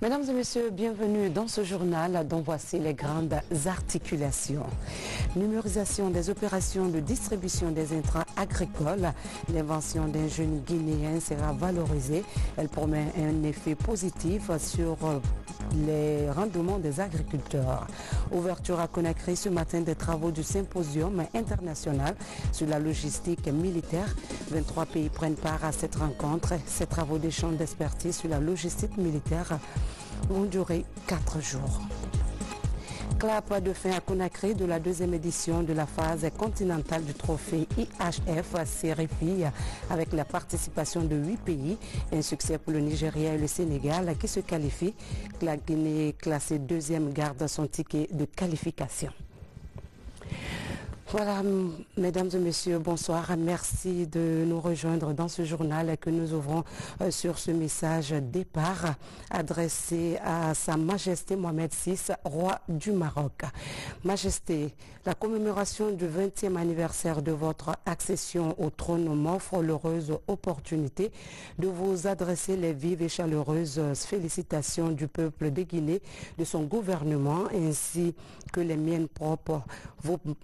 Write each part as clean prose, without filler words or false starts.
Mesdames et messieurs, bienvenue dans ce journal dont voici les grandes articulations. Numérisation des opérations de distribution des intrants agricoles. L'invention d'un jeune Guinéen sera valorisée. Elle promet un effet positif sur les rendements des agriculteurs. Ouverture à Conakry ce matin des travaux du symposium international sur la logistique militaire. 23 pays prennent part à cette rencontre. Ces travaux d'échange d'expertise sur la logistique militaire vont durer 4 jours. Clap de fin à Conakry de la deuxième édition de la phase continentale du trophée IHF Série Filles avec la participation de 8 pays. Un succès pour le Nigeria et le Sénégal qui se qualifient. La Guinée classée deuxième garde son ticket de qualification. Voilà, mesdames et messieurs, bonsoir. Merci de nous rejoindre dans ce journal que nous ouvrons sur ce message départ adressé à Sa Majesté Mohamed VI, roi du Maroc. Majesté, la commémoration du 20e anniversaire de votre accession au trône m'offre l'heureuse opportunité de vous adresser les vives et chaleureuses félicitations du peuple de Guinée, de son gouvernement ainsi que les miennes propres,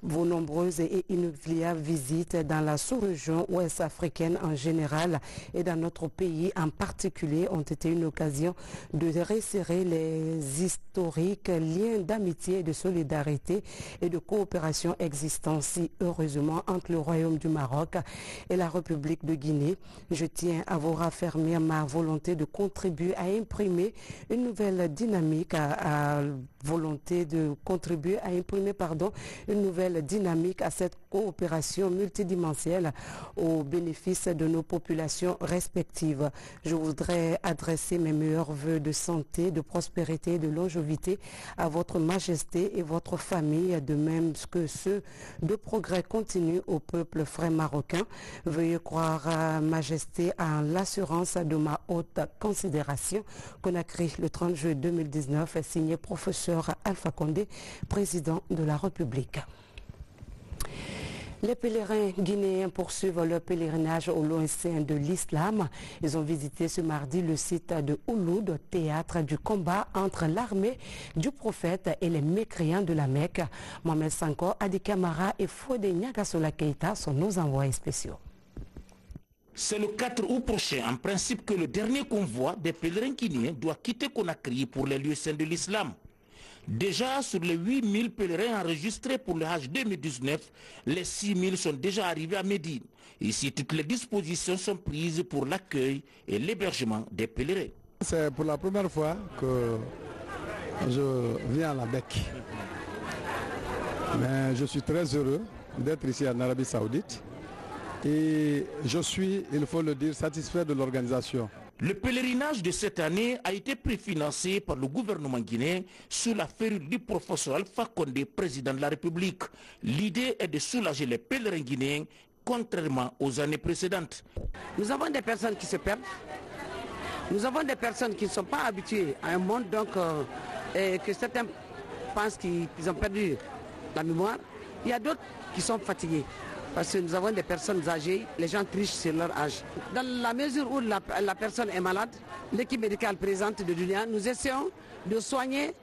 vos nombreux et inoubliables visites dans la sous-région ouest africaine en général et dans notre pays en particulier ont été une occasion de resserrer les historiques liens d'amitié, de solidarité et de coopération existants si heureusement entre le Royaume du Maroc et la République de Guinée. Je tiens à vous raffermir ma volonté de contribuer à imprimer une nouvelle dynamique, une nouvelle dynamique à cette coopération multidimensionnelle au bénéfice de nos populations respectives. Je voudrais adresser mes meilleurs vœux de santé, de prospérité et de longévité à votre majesté et votre famille, de même que ceux de progrès continu au peuple frère marocain. Veuillez croire, majesté, en l'assurance de ma haute considération. Conakry, le 30 juillet 2019, signé professeur Alpha Condé, président de la République. Les pèlerins guinéens poursuivent leur pèlerinage au long sein de l'islam. Ils ont visité ce mardi le site de Ouloud, théâtre du combat entre l'armée du prophète et les mécréants de la Mecque. Mohamed Sanko, Adi Kamara et Fodé Niagasola Keita sont nos envoyés spéciaux. C'est le 4 août prochain, en principe, que le dernier convoi des pèlerins guinéens doit quitter Conakry pour les lieux saints de l'islam. Déjà, sur les 8000 pèlerins enregistrés pour le Hajj 2019, les 6000 sont déjà arrivés à Médine. Ici, toutes les dispositions sont prises pour l'accueil et l'hébergement des pèlerins. C'est pour la première fois que je viens à la Mecque. Mais je suis très heureux d'être ici en Arabie Saoudite. Et je suis, il faut le dire, satisfait de l'organisation. Le pèlerinage de cette année a été préfinancé par le gouvernement guinéen sous la férule du professeur Alpha Condé, président de la République. L'idée est de soulager les pèlerins guinéens, contrairement aux années précédentes. Nous avons des personnes qui se perdent. Nous avons des personnes qui ne sont pas habituées à un monde, et que certains pensent qu'ils ont perdu la mémoire. Il y a d'autres qui sont fatigués. Parce que nous avons des personnes âgées, les gens trichent sur leur âge. Dans la mesure où la personne est malade, l'équipe médicale présente de Dunia, nous essayons de soigner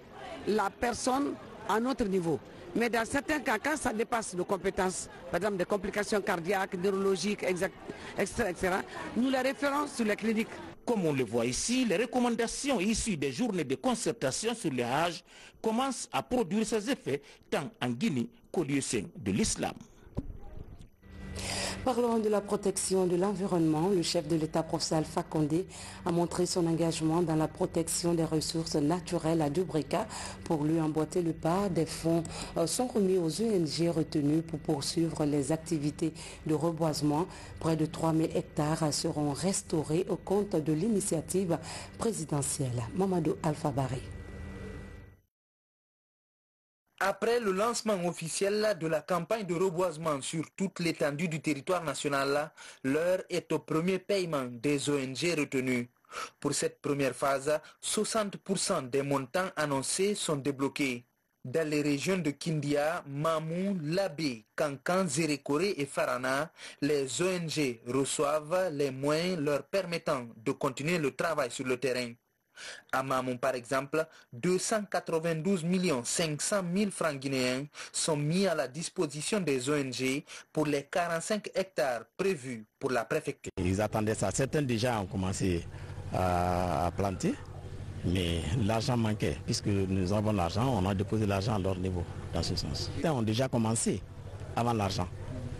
la personne à notre niveau. Mais dans certains cas, quand ça dépasse nos compétences, par exemple des complications cardiaques, neurologiques, etc., nous les référons sur les cliniques. Comme on le voit ici, les recommandations issues des journées de concertation sur les âges commencent à produire ses effets tant en Guinée qu'au lieu saint de l'islam. Parlons de la protection de l'environnement. Le chef de l'État, professeur Alpha Condé, a montré son engagement dans la protection des ressources naturelles à Dubrika. Pour lui emboîter le pas, des fonds sont remis aux ONG retenus pour poursuivre les activités de reboisement. Près de 3000 hectares seront restaurés au compte de l'initiative présidentielle. Mamadou Alpha Baré. Après le lancement officiel de la campagne de reboisement sur toute l'étendue du territoire national, l'heure est au premier paiement des ONG retenus. Pour cette première phase, 60% des montants annoncés sont débloqués. Dans les régions de Kindia, Mamou, Labé, Kankan, Zérékoré et Farana, les ONG reçoivent les moyens leur permettant de continuer le travail sur le terrain. À Mamon, par exemple, 292 500 000 francs guinéens sont mis à la disposition des ONG pour les 45 hectares prévus pour la préfecture. Ils attendaient ça. Certains déjà ont commencé à planter, mais l'argent manquait. Puisque nous avons l'argent, on a déposé l'argent à leur niveau, dans ce sens. Certains ont déjà commencé avant l'argent.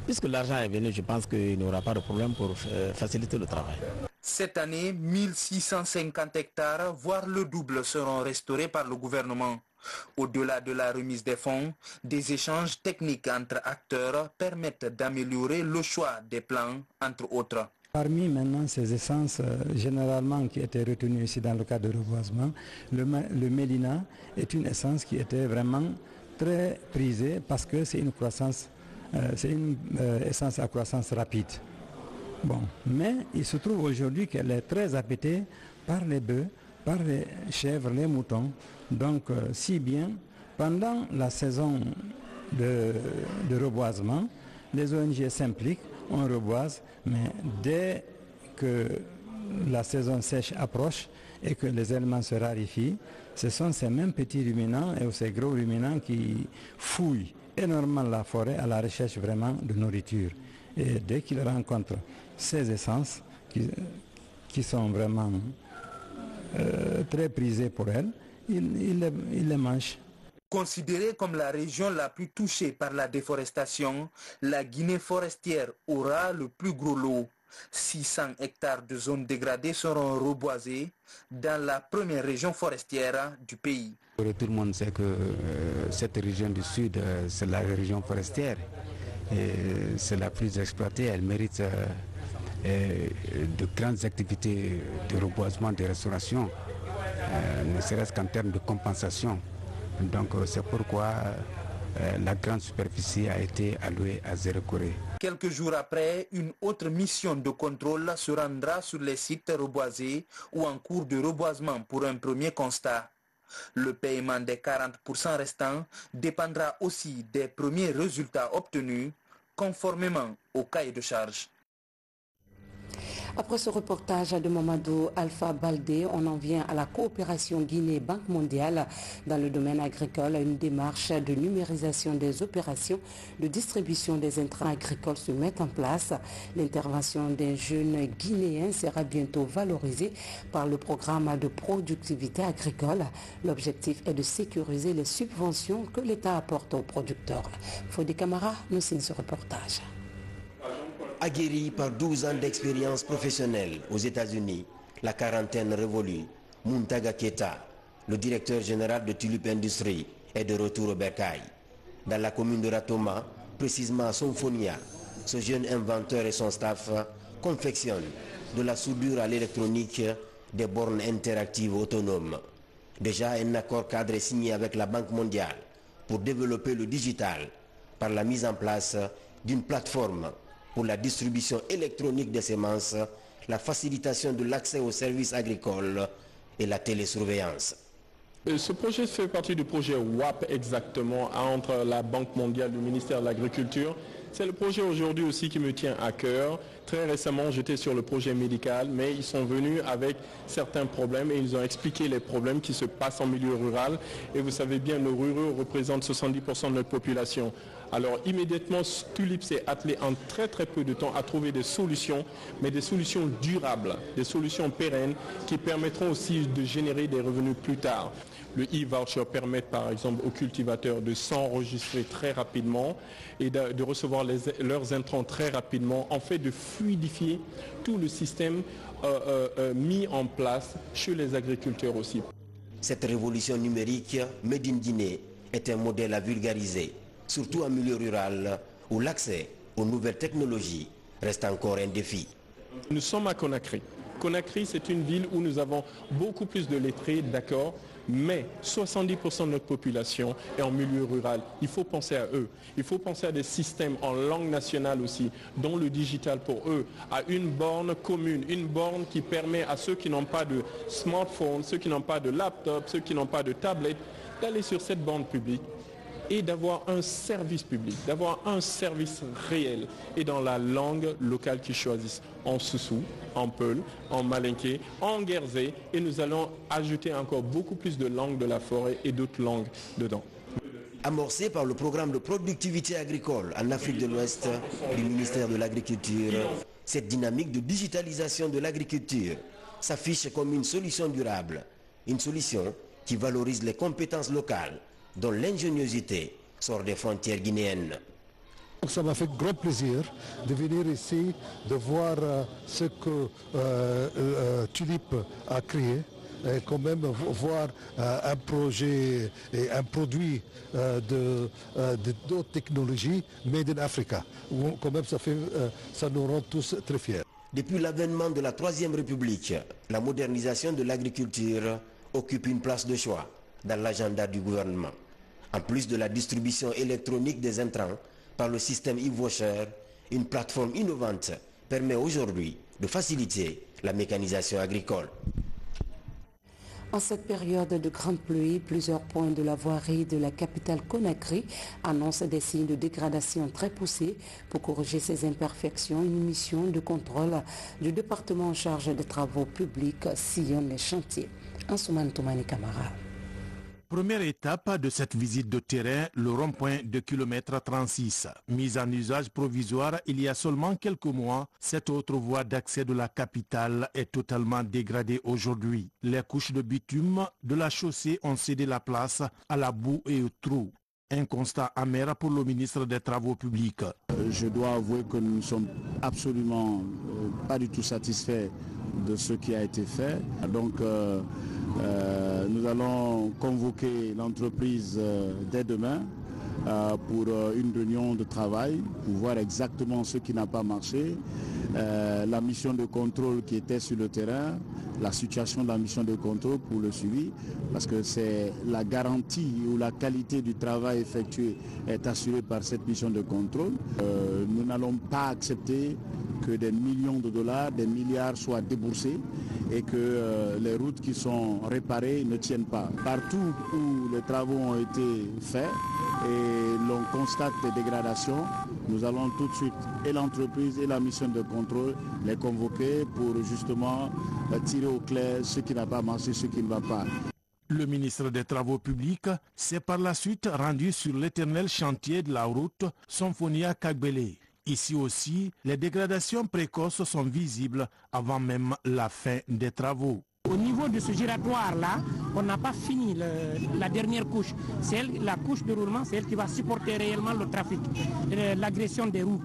Puisque l'argent est venu, je pense qu'il n'y aura pas de problème pour faciliter le travail. Cette année, 1650 hectares, voire le double, seront restaurés par le gouvernement. Au-delà de la remise des fonds, des échanges techniques entre acteurs permettent d'améliorer le choix des plants, entre autres. Parmi maintenant ces essences généralement qui étaient retenues ici dans le cadre de reboisement, le Mélina est une essence qui était vraiment très prisée parce que c'est une essence à croissance rapide. Bon, mais il se trouve aujourd'hui qu'elle est très appétée par les bœufs, par les chèvres, les moutons. Donc, si bien, pendant la saison de reboisement, les ONG s'impliquent, on reboise, mais dès que la saison sèche approche et que les éléments se raréfient, ce sont ces mêmes petits ruminants et ces gros ruminants qui fouillent énormément la forêt à la recherche vraiment de nourriture. Et dès qu'ils rencontrent ces essences qui sont vraiment très prisées pour elles, ils les mangent. Considérée comme la région la plus touchée par la déforestation, la Guinée forestière aura le plus gros lot. 600 hectares de zones dégradées seront reboisés dans la première région forestière du pays. Tout le monde sait que cette région du sud, c'est la région forestière. C'est la plus exploitée, elle mérite de grandes activités de reboisement, de restauration, ne serait-ce qu'en termes de compensation. Donc c'est pourquoi la grande superficie a été allouée à Zéro Corée. Quelques jours après, une autre mission de contrôle se rendra sur les sites reboisés ou en cours de reboisement pour un premier constat. Le paiement des 40% restants dépendra aussi des premiers résultats obtenus conformément au cahier de charge. Après ce reportage de Mamadou Alpha Baldé, on en vient à la coopération Guinée-Banque mondiale dans le domaine agricole. Une démarche de numérisation des opérations de distribution des intrants agricoles se met en place. L'intervention des jeunes Guinéens sera bientôt valorisée par le programme de productivité agricole. L'objectif est de sécuriser les subventions que l'État apporte aux producteurs. Fodé Camara nous signe ce reportage. Aguerri par 12 ans d'expérience professionnelle aux États-Unis, la quarantaine révolue, Muntaga Keita, le directeur général de Tulip Industries, est de retour au bercail. Dans la commune de Ratoma, précisément à Somfonia, ce jeune inventeur et son staff confectionnent de la soudure à l'électronique, des bornes interactives autonomes. Déjà, un accord cadre est signé avec la Banque mondiale pour développer le digital par la mise en place d'une plateforme pour la distribution électronique des semences, la facilitation de l'accès aux services agricoles et la télésurveillance. Ce projet fait partie du projet WAP exactement entre la Banque mondiale et le ministère de l'Agriculture. C'est le projet aujourd'hui aussi qui me tient à cœur. Très récemment, j'étais sur le projet médical, mais ils sont venus avec certains problèmes et ils ont expliqué les problèmes qui se passent en milieu rural. Et vous savez bien, nos ruraux représentent 70% de notre population. Alors immédiatement, Tulip s'est attelé en très peu de temps à trouver des solutions, mais des solutions durables, des solutions pérennes qui permettront aussi de générer des revenus plus tard. Le e-voucher permet par exemple aux cultivateurs de s'enregistrer très rapidement et de recevoir leurs intrants très rapidement, en fait de fluidifier tout le système mis en place chez les agriculteurs aussi. Cette révolution numérique Made in Guinée est un modèle à vulgariser, surtout en milieu rural où l'accès aux nouvelles technologies reste encore un défi. Nous sommes à Conakry. Conakry, c'est une ville où nous avons beaucoup plus de lettrés, d'accord, mais 70% de notre population est en milieu rural. Il faut penser à eux. Il faut penser à des systèmes en langue nationale aussi, dont le digital pour eux, à une borne commune, une borne qui permet à ceux qui n'ont pas de smartphone, ceux qui n'ont pas de laptop, ceux qui n'ont pas de tablette, d'aller sur cette borne publique et d'avoir un service public, d'avoir un service réel et dans la langue locale qu'ils choisissent, en Soussou, en Peul, en Malinké, en Guerzé, et nous allons ajouter encore beaucoup plus de langues de la forêt et d'autres langues dedans. Amorcé par le programme de productivité agricole en Afrique de l'Ouest du ministère de l'Agriculture, cette dynamique de digitalisation de l'agriculture s'affiche comme une solution durable, une solution qui valorise les compétences locales, dont l'ingéniosité sort des frontières guinéennes. Ça m'a fait grand plaisir de venir ici, de voir ce que Tulip a créé. Et quand même voir un projet et un produit d'autres technologies made in Africa. Quand même ça nous rend tous très fiers. Depuis l'avènement de la Troisième République, la modernisation de l'agriculture occupe une place de choix dans l'agenda du gouvernement. En plus de la distribution électronique des intrants par le système e-Voucher, une plateforme innovante permet aujourd'hui de faciliter la mécanisation agricole. En cette période de grande pluie, plusieurs points de la voirie de la capitale Conakry annoncent des signes de dégradation très poussés. Pour corriger ces imperfections, une mission de contrôle du département en charge des travaux publics sillonne les chantiers. Ansoumane Toumani Camara. Première étape de cette visite de terrain, le rond-point de kilomètre 36. Mise en usage provisoire il y a seulement quelques mois, cette autre voie d'accès de la capitale est totalement dégradée aujourd'hui. Les couches de bitume de la chaussée ont cédé la place à la boue et aux trous. Un constat amer pour le ministre des Travaux publics. Je dois avouer que nous ne sommes absolument pas du tout satisfaits de ce qui a été fait. Donc nous allons convoquer l'entreprise dès demain pour une réunion de travail pour voir exactement ce qui n'a pas marché, la mission de contrôle qui était sur le terrain, la situation de la mission de contrôle pour le suivi, parce que c'est la garantie ou la qualité du travail effectué est assurée par cette mission de contrôle. Nous n'allons pas accepter que des millions de dollars, des milliards soient déboursés et que les routes qui sont réparées ne tiennent pas. Partout où les travaux ont été faits et l'on constate des dégradations, nous allons tout de suite, et l'entreprise et la mission de contrôle, les convoquer pour justement tirer au clair ce qui n'a pas marché, ce qui ne va pas. Le ministre des Travaux publics s'est par la suite rendu sur l'éternel chantier de la route Symphonia-Kagbele. Ici aussi, les dégradations précoces sont visibles avant même la fin des travaux. Au niveau de ce giratoire-là, on n'a pas fini la dernière couche. La couche de roulement, c'est elle qui va supporter réellement le trafic, l'agression des roues.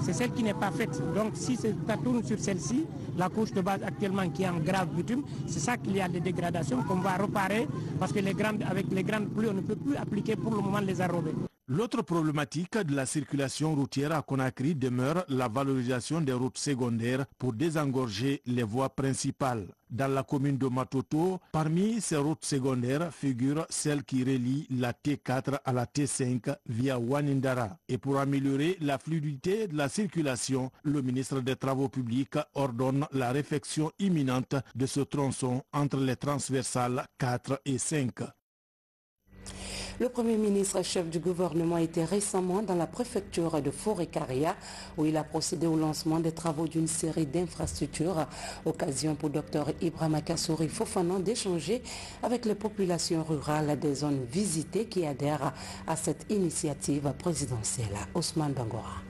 C'est celle qui n'est pas faite. Donc si ça tourne sur celle-ci, la couche de base actuellement qui est en grave bitume, c'est ça qu'il y a des dégradations qu'on va réparer parce que avec les grandes pluies, on ne peut plus appliquer pour le moment les arrobés. L'autre problématique de la circulation routière à Conakry demeure la valorisation des routes secondaires pour désengorger les voies principales. Dans la commune de Matoto, parmi ces routes secondaires figure celle qui relie la T4 à la T5 via Wanindara. Et pour améliorer la fluidité de la circulation, le ministre des Travaux publics ordonne la réfection imminente de ce tronçon entre les transversales 4 et 5. Le Premier ministre, chef du gouvernement, était récemment dans la préfecture de Forêt-Caria où il a procédé au lancement des travaux d'une série d'infrastructures. Occasion pour Dr Ibrahima Kassory Fofana d'échanger avec les populations rurales des zones visitées qui adhèrent à cette initiative présidentielle. Ousmane Bangora.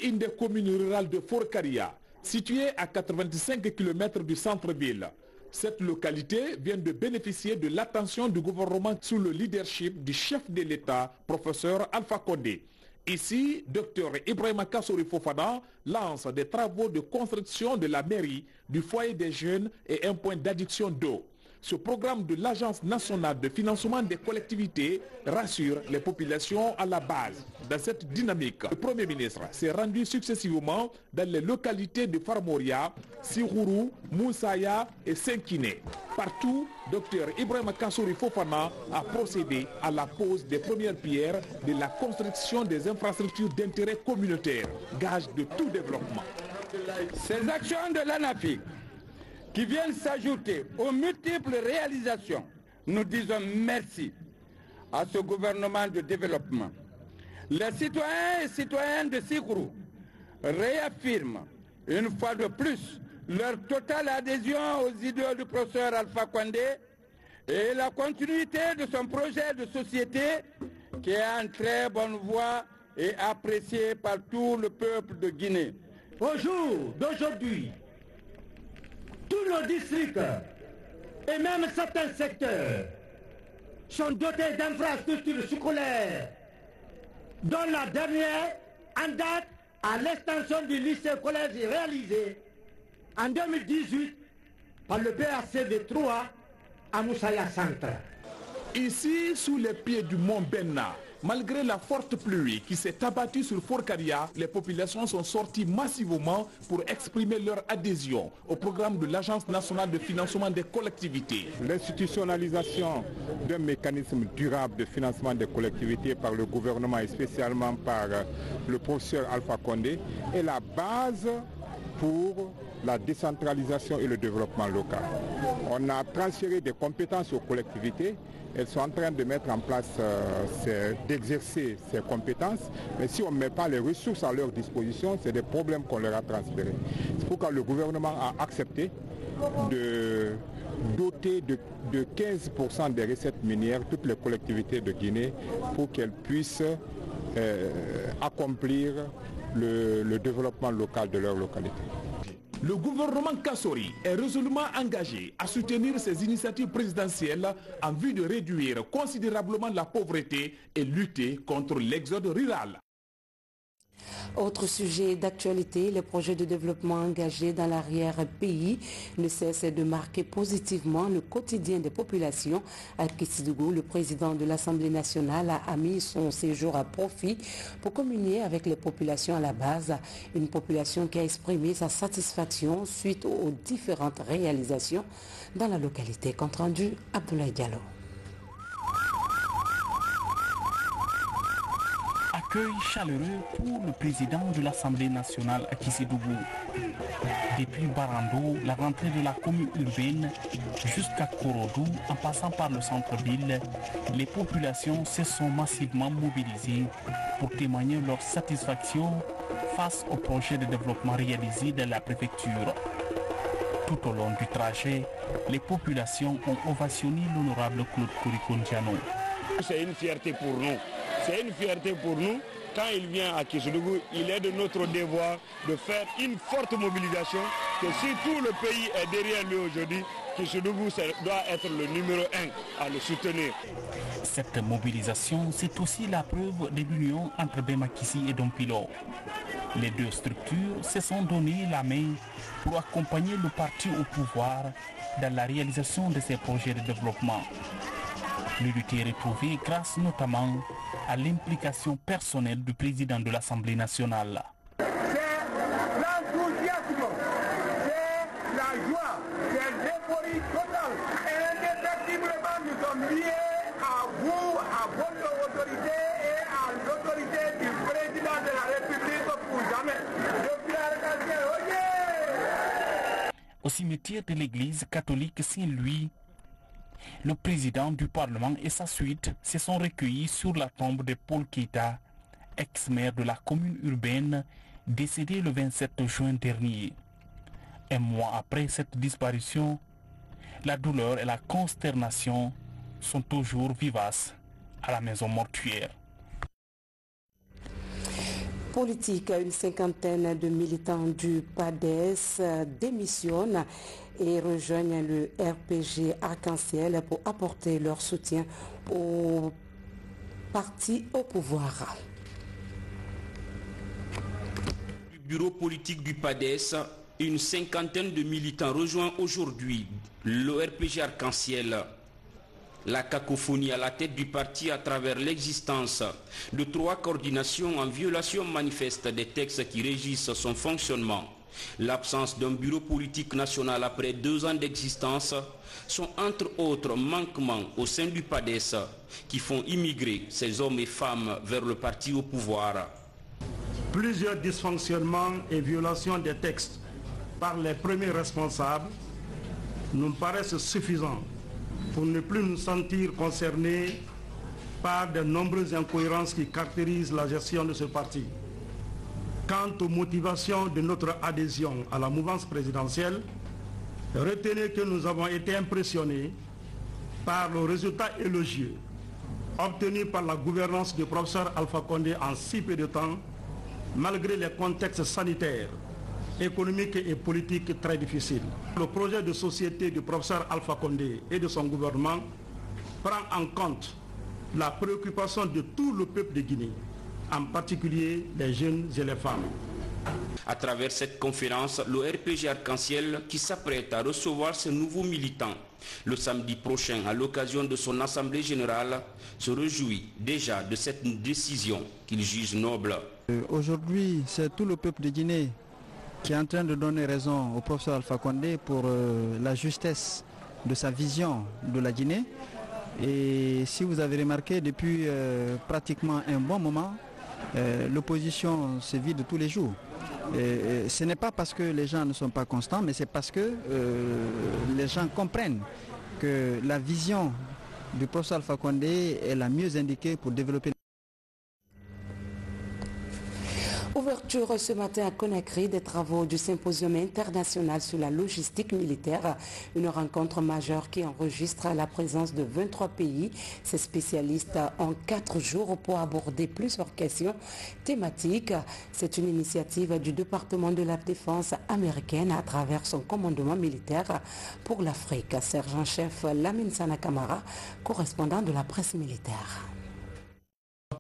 Une des communes rurales de Forêt-Caria, située à 85 km du centre-ville. Cette localité vient de bénéficier de l'attention du gouvernement sous le leadership du chef de l'État, professeur Alpha Condé. Ici, Dr Ibrahima Kassory Fofana lance des travaux de construction de la mairie, du foyer des jeunes et un point d'adduction d'eau. Ce programme de l'Agence nationale de financement des collectivités rassure les populations à la base. Dans cette dynamique, le Premier ministre s'est rendu successivement dans les localités de Farmoria, Sirourou, Moussaya et Senkine. Partout, Dr Ibrahima Kassory Fofana a procédé à la pose des premières pierres de la construction des infrastructures d'intérêt communautaire, gage de tout développement. Ces actions de l'ANAFIC qui viennent s'ajouter aux multiples réalisations, nous disons merci à ce gouvernement de développement. Les citoyens et citoyennes de Sikuru réaffirment une fois de plus leur totale adhésion aux idéaux du professeur Alpha Condé et la continuité de son projet de société qui est en très bonne voie et apprécié par tout le peuple de Guinée. Au jour d'aujourd'hui, tous nos districts et même certains secteurs sont dotés d'infrastructures scolaires, dont la dernière en date à l'extension du lycée-collège réalisé en 2018 par le PACV 3 à Moussaya Centre. Ici, sous les pieds du mont Benna, malgré la forte pluie qui s'est abattue sur Forcaria, les populations sont sorties massivement pour exprimer leur adhésion au programme de l'Agence nationale de financement des collectivités. L'institutionnalisation d'un mécanisme durable de financement des collectivités par le gouvernement et spécialement par le professeur Alpha Condé est la base pour la décentralisation et le développement local. On a transféré des compétences aux collectivités. Elles sont en train de mettre en place, d'exercer ces compétences. Mais si on ne met pas les ressources à leur disposition, c'est des problèmes qu'on leur a transférés. C'est pourquoi le gouvernement a accepté de doter de 15% des recettes minières toutes les collectivités de Guinée pour qu'elles puissent accomplir le développement local de leur localité. Le gouvernement Kassori est résolument engagé à soutenir ces initiatives présidentielles en vue de réduire considérablement la pauvreté et lutter contre l'exode rural. Autre sujet d'actualité, les projets de développement engagés dans l'arrière-pays ne cessent de marquer positivement le quotidien des populations. À Késidougou, le président de l'Assemblée nationale a mis son séjour à profit pour communier avec les populations à la base. Une population qui a exprimé sa satisfaction suite aux différentes réalisations dans la localité. Compte rendu, Abdoulaye Diallo. Accueil chaleureux pour le président de l'Assemblée nationale à Késidougou. Depuis Barando, la rentrée de la commune urbaine jusqu'à Korodou, en passant par le centre-ville, les populations se sont massivement mobilisées pour témoigner leur satisfaction face au projet de développement réalisé dans la préfecture. Tout au long du trajet, les populations ont ovationné l'honorable Claude Korikondiano. C'est une fierté pour nous. C'est une fierté pour nous. Quand il vient à Késidougou, il est de notre devoir de faire une forte mobilisation, que si tout le pays est derrière lui aujourd'hui, Késidougou doit être le numéro 1 à le soutenir. Cette mobilisation, c'est aussi la preuve de l'union entre Bemakissi et Dompilo. Les deux structures se sont donné la main pour accompagner le parti au pouvoir dans la réalisation de ces projets de développement. L'unité est retrouvée grâce notamment à l'implication personnelle du président de l'Assemblée nationale. C'est l'enthousiasme, c'est la joie, c'est l'euphorie totale. Et indéfectiblement, nous sommes liés à vous, à votre autorité et à l'autorité du président de la République pour jamais. Depuis la rédaction, Au cimetière de l'église catholique Saint-Louis, le président du Parlement et sa suite se sont recueillis sur la tombe de Paul Keita, ex-maire de la commune urbaine, décédé le 27 juin dernier. Un mois après cette disparition, la douleur et la consternation sont toujours vivaces à la maison mortuaire. Politique, une cinquantaine de militants du PADES démissionnent et rejoignent le RPG Arc-en-Ciel pour apporter leur soutien au parti au pouvoir. Du bureau politique du PADES, une cinquantaine de militants rejoignent aujourd'hui le RPG Arc-en-Ciel. La cacophonie à la tête du parti à travers l'existence de 3 coordinations en violation manifeste des textes qui régissent son fonctionnement. L'absence d'un bureau politique national après 2 ans d'existence sont entre autres manquements au sein du PADES qui font immigrer ces hommes et femmes vers le parti au pouvoir. Plusieurs dysfonctionnements et violations des textes par les premiers responsables nous paraissent suffisants pour ne plus nous sentir concernés par de nombreuses incohérences qui caractérisent la gestion de ce parti. Quant aux motivations de notre adhésion à la mouvance présidentielle, retenez que nous avons été impressionnés par le résultat élogieux obtenu par la gouvernance du professeur Alpha Condé en si peu de temps, malgré les contextes sanitaires, économiques et politiques très difficiles. Le projet de société du professeur Alpha Condé et de son gouvernement prend en compte la préoccupation de tout le peuple de Guinée, en particulier les jeunes et les femmes. À travers cette conférence, le RPG Arc-en-Ciel, qui s'apprête à recevoir ses nouveaux militants le samedi prochain à l'occasion de son assemblée générale, se réjouit déjà de cette décision qu'il juge noble. Aujourd'hui, c'est tout le peuple de Guinée qui est en train de donner raison au professeur Alpha Condé pour la justesse de sa vision de la Guinée. Et si vous avez remarqué, depuis pratiquement un bon moment, l'opposition se vide tous les jours. Et ce n'est pas parce que les gens ne sont pas constants, mais c'est parce que les gens comprennent que la vision du professeur Alpha Condé est la mieux indiquée pour développer. Ouverture ce matin à Conakry des travaux du symposium international sur la logistique militaire, une rencontre majeure qui enregistre la présence de 23 pays. Ces spécialistes ont 4 jours pour aborder plusieurs questions thématiques. C'est une initiative du département de la défense américaine à travers son commandement militaire pour l'Afrique. Sergent-chef Lamine Sana Kamara, correspondant de la presse militaire.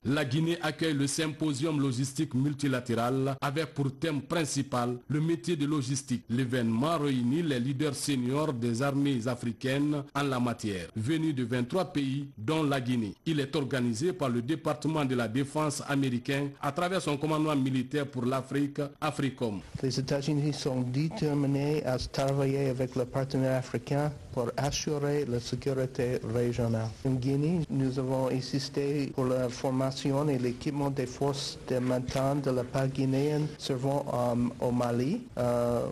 La Guinée accueille le symposium logistique multilatéral avec pour thème principal le métier de logistique. L'événement réunit les leaders seniors des armées africaines en la matière, venus de 23 pays dont la Guinée. Il est organisé par le département de la défense américain à travers son commandement militaire pour l'Afrique, AFRICOM. Les États-Unis sont déterminés à travailler avec les partenaires africains pour assurer la sécurité régionale. En Guinée, nous avons insisté pour la formation et l'équipement des forces de maintien de la paix guinéenne servant au Mali,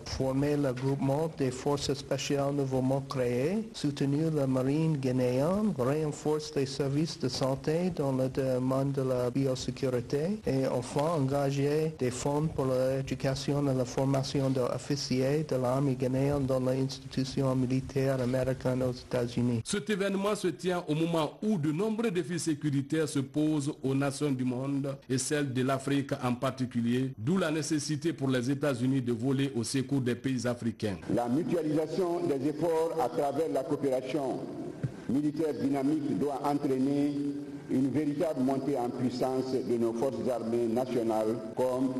former le groupement des forces spéciales nouvellement créées, soutenir la marine guinéenne, renforcer les services de santé dans le domaine de la biosécurité et enfin engager des fonds pour l'éducation et la formation d'officiers de l'armée guinéenne dans l'institution militaire américaine aux États-Unis. Cet événement se tient au moment où de nombreux défis sécuritaires se posent aux nations du monde et celles de l'Afrique en particulier, d'où la nécessité pour les États-Unis de voler au secours des pays africains. La mutualisation des efforts à travers la coopération militaire dynamique doit entraîner une véritable montée en puissance de nos forces armées nationales comme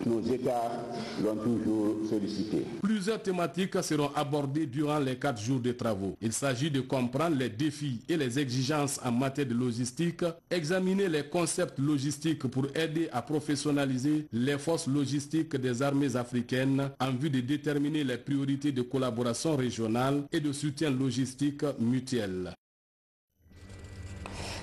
nos États l'ont toujours sollicité. Plusieurs thématiques seront abordées durant les 4 jours de travaux. Il s'agit de comprendre les défis et les exigences en matière de logistique, examiner les concepts logistiques pour aider à professionnaliser les forces logistiques des armées africaines en vue de déterminer les priorités de collaboration régionale et de soutien logistique mutuel.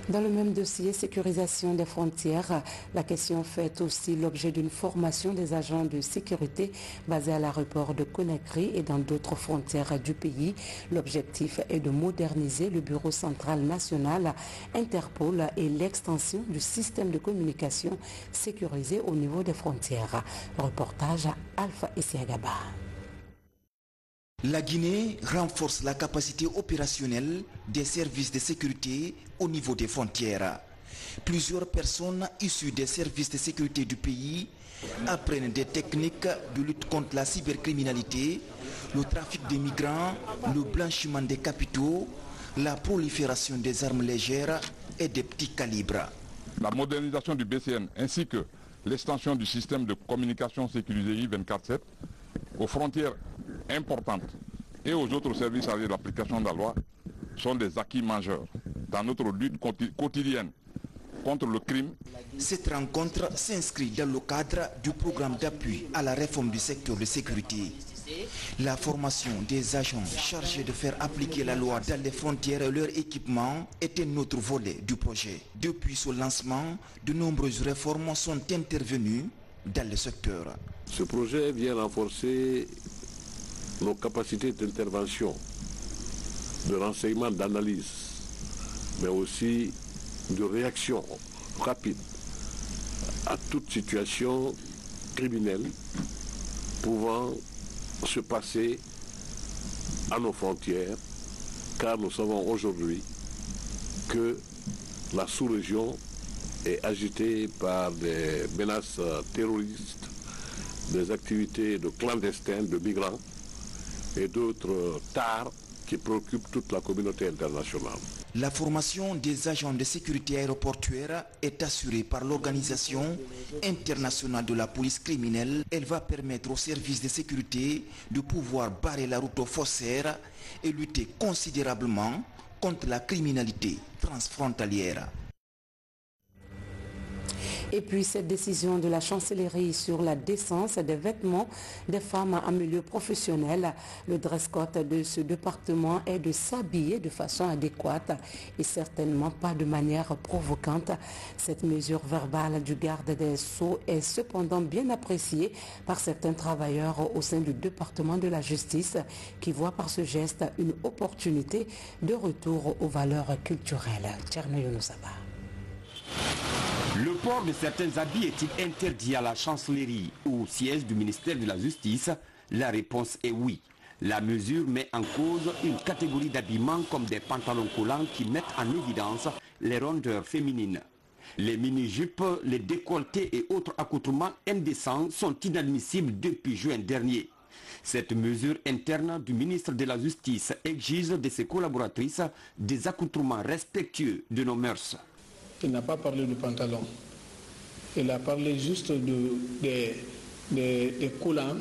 Dans le même dossier, sécurisation des frontières, la question fait aussi l'objet d'une formation des agents de sécurité basés à l'aéroport de Conakry et dans d'autres frontières du pays. L'objectif est de moderniser le bureau central national Interpol et l'extension du système de communication sécurisé au niveau des frontières. Reportage à Alpha Essiagaba. La Guinée renforce la capacité opérationnelle des services de sécurité au niveau des frontières. Plusieurs personnes issues des services de sécurité du pays apprennent des techniques de lutte contre la cybercriminalité, le trafic des migrants, le blanchiment des capitaux, la prolifération des armes légères et des petits calibres. La modernisation du BCN ainsi que l'extension du système de communication sécurisé I-24/7 aux frontières importantes et aux autres services avec l'application de la loi sont des acquis majeurs dans notre lutte quotidienne contre le crime. Cette rencontre s'inscrit dans le cadre du programme d'appui à la réforme du secteur de sécurité. La formation des agents chargés de faire appliquer la loi dans les frontières et leur équipement est un autre volet du projet. Depuis son lancement, de nombreuses réformes sont intervenues dans le secteur. Ce projet vient renforcer nos capacités d'intervention, de renseignement, d'analyse, mais aussi de réaction rapide à toute situation criminelle pouvant se passer à nos frontières, car nous savons aujourd'hui que la sous-région est agitée par des menaces terroristes, des activités de clandestins, de migrants et d'autres tares qui préoccupent toute la communauté internationale. La formation des agents de sécurité aéroportuaire est assurée par l'Organisation internationale de la police criminelle. Elle va permettre aux services de sécurité de pouvoir barrer la route aux faussaires et lutter considérablement contre la criminalité transfrontalière. Et puis cette décision de la chancellerie sur la décence des vêtements des femmes en milieu professionnel, le dress code de ce département est de s'habiller de façon adéquate et certainement pas de manière provocante. Cette mesure verbale du garde des Sceaux est cependant bien appréciée par certains travailleurs au sein du département de la justice qui voient par ce geste une opportunité de retour aux valeurs culturelles. Tcherno Younoussaba. Le port de certains habits est-il interdit à la chancellerie ou au siège du ministère de la Justice? La réponse est oui. La mesure met en cause une catégorie d'habillement comme des pantalons collants qui mettent en évidence les rondeurs féminines. Les mini-jupes, les décolletés et autres accoutrements indécents sont inadmissibles depuis juin dernier. Cette mesure interne du ministre de la Justice exige de ses collaboratrices des accoutrements respectueux de nos mœurs. Il n'a pas parlé de pantalon. Il a parlé juste des collants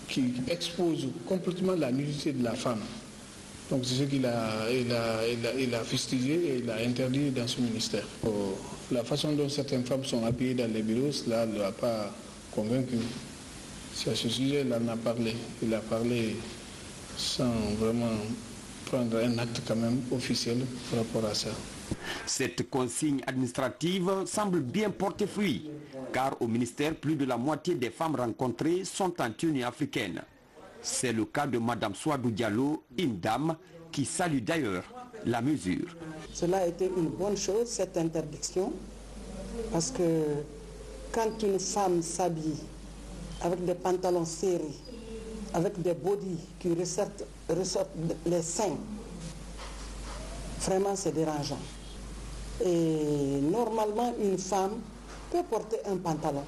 qui exposent complètement la nudité de la femme. Donc c'est ce qu'il a fustigé et il a interdit dans ce ministère. La façon dont certaines femmes sont habillées dans les bureaux, cela ne l'a pas convaincu. C'est à ce sujet qu'il en a parlé. Il a parlé sans vraiment prendre un acte quand même officiel par rapport à ça. Cette consigne administrative semble bien porter fruit, car au ministère, plus de la moitié des femmes rencontrées sont en tenue africaine. C'est le cas de Mme Souadou Diallo, une dame qui salue d'ailleurs la mesure. Cela a été une bonne chose, cette interdiction, parce que quand une femme s'habille avec des pantalons serrés, avec des bodys qui ressortent les seins, vraiment c'est dérangeant. Et normalement une femme peut porter un pantalon,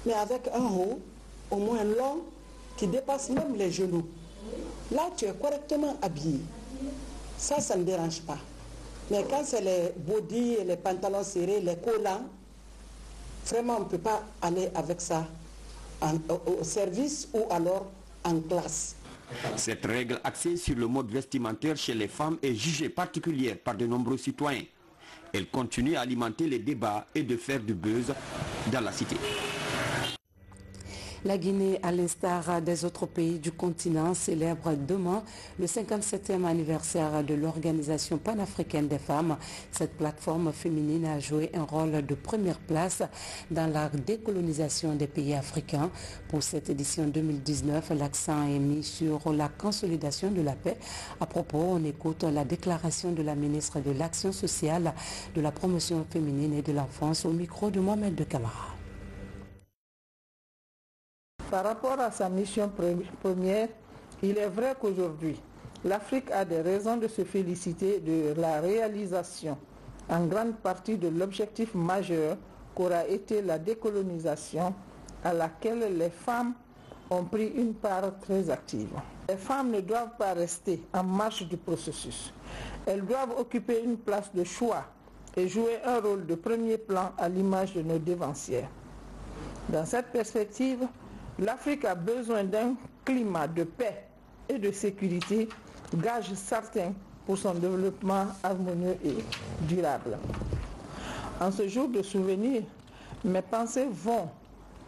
mais avec un haut au moins long qui dépasse même les genoux. Là tu es correctement habillé, ça ne dérange pas. Mais quand c'est les bodys et les pantalons serrés, les collants, vraiment on ne peut pas aller avec ça au service ou alors en classe. Cette règle axée sur le mode vestimentaire chez les femmes est jugée particulière par de nombreux citoyens. Elle continue à alimenter les débats et de faire du buzz dans la cité. La Guinée, à l'instar des autres pays du continent, célèbre demain le 57e anniversaire de l'Organisation panafricaine des femmes. Cette plateforme féminine a joué un rôle de première place dans la décolonisation des pays africains. Pour cette édition 2019, l'accent est mis sur la consolidation de la paix. À propos, on écoute la déclaration de la ministre de l'Action sociale, de la promotion féminine et de l'enfance au micro de Mohamed de Camara. Par rapport à sa mission première, il est vrai qu'aujourd'hui, l'Afrique a des raisons de se féliciter de la réalisation en grande partie de l'objectif majeur qu'aura été la décolonisation à laquelle les femmes ont pris une part très active. Les femmes ne doivent pas rester en marge du processus. Elles doivent occuper une place de choix et jouer un rôle de premier plan à l'image de nos dévancières. Dans cette perspective, l'Afrique a besoin d'un climat de paix et de sécurité, gage certain pour son développement harmonieux et durable. En ce jour de souvenir, mes pensées vont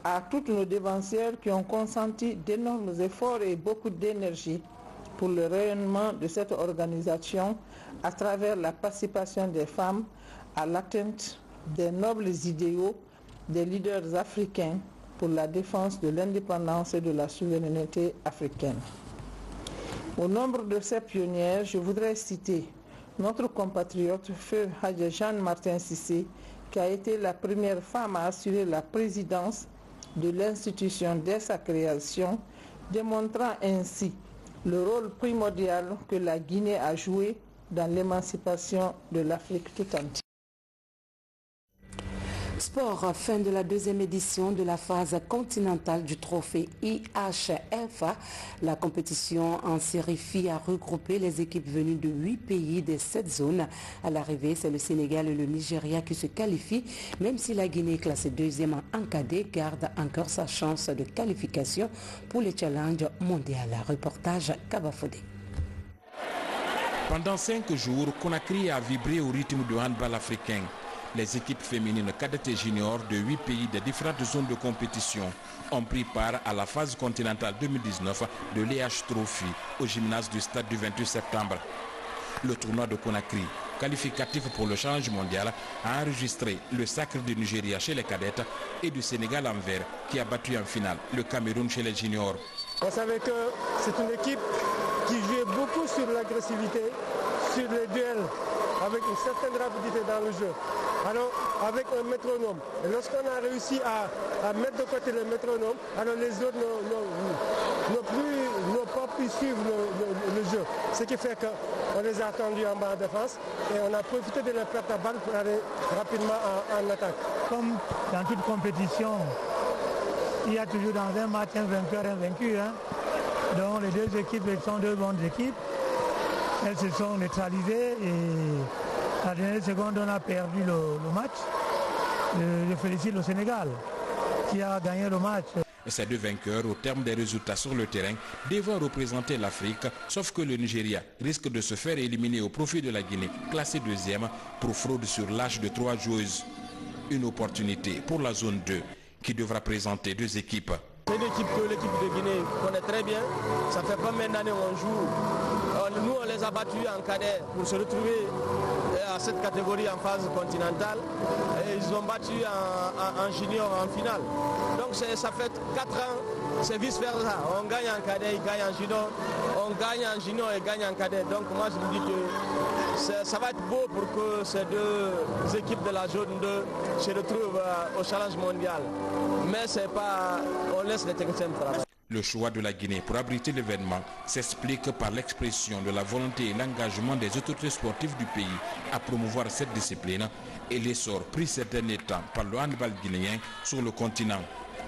à toutes nos dévancières qui ont consenti d'énormes efforts et beaucoup d'énergie pour le rayonnement de cette organisation à travers la participation des femmes à l'atteinte des nobles idéaux des leaders africains pour la défense de l'indépendance et de la souveraineté africaine. Au nombre de ces pionnières, je voudrais citer notre compatriote Feu Hadja Jeanne Martin Cissé, qui a été la première femme à assurer la présidence de l'institution dès sa création, démontrant ainsi le rôle primordial que la Guinée a joué dans l'émancipation de l'Afrique tout entière. Sport, fin de la deuxième édition de la phase continentale du trophée IHF. La compétition en série filles a regroupé les équipes venues de 8 pays des 7 zones. À l'arrivée, c'est le Sénégal et le Nigeria qui se qualifient, même si la Guinée, classée deuxième en cadet, garde encore sa chance de qualification pour les challenges mondiaux. Reportage Kabafodé. Pendant 5 jours, Conakry a vibré au rythme du handball africain. Les équipes féminines cadettes et juniors de 8 pays de différentes zones de compétition ont pris part à la phase continentale 2019 de l'EH Trophy au gymnase du stade du 28 septembre. Le tournoi de Conakry, qualificatif pour le challenge mondial, a enregistré le sacre du Nigeria chez les cadettes et du Sénégal en vert qui a battu en finale le Cameroun chez les juniors. On savait que c'est une équipe qui jouait beaucoup sur l'agressivité, sur les duels, avec une certaine rapidité dans le jeu. Alors, avec un métronome. Et lorsqu'on a réussi à mettre de côté le métronome, alors les autres n'ont pas pu suivre le jeu. Ce qui fait qu'on les a attendus en bas en défense et on a profité de leur perte à balle pour aller rapidement en attaque. Comme dans toute compétition, il y a toujours dans un match un vainqueur et un vaincu. Donc les deux équipes sont deux bonnes équipes. Elles se sont neutralisées et à la dernière seconde on a perdu le match. Je félicite le Sénégal qui a gagné le match. Ces deux vainqueurs, au terme des résultats sur le terrain, devront représenter l'Afrique, sauf que le Nigeria risque de se faire éliminer au profit de la Guinée, classée deuxième pour fraude sur l'âge de 3 joueuses. Une opportunité pour la zone 2 qui devra présenter 2 équipes. C'est une équipe que l'équipe de Guinée connaît très bien. Ça fait combien d'années on joue. Nous, on les a battus en cadet pour se retrouver à cette catégorie en phase continentale. Et ils ont battu en junior en finale. Donc ça fait 4 ans, c'est vice-versa. On gagne en cadet, ils gagnent en junior. On gagne en junior et gagne en cadet. Donc moi, je me dis que ça va être beau pour que ces deux équipes de la zone 2 se retrouvent au challenge mondial. Mais c'est pas... On laisse les techniciens travailler. Le choix de la Guinée pour abriter l'événement s'explique par l'expression de la volonté et l'engagement des autorités sportives du pays à promouvoir cette discipline et l'essor pris ces derniers temps par le handball guinéen sur le continent.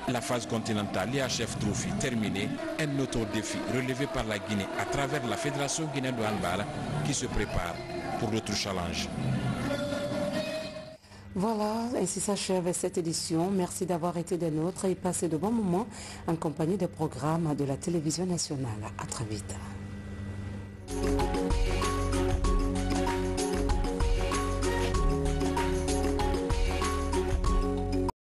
La phase continentale IHF Trophy terminée, un autre défi relevé par la Guinée à travers la Fédération guinéenne de handball qui se prépare pour d'autres challenges. Voilà, ainsi s'achève cette édition. Merci d'avoir été des nôtres et passé de bons moments en compagnie des programmes de la télévision nationale. À très vite.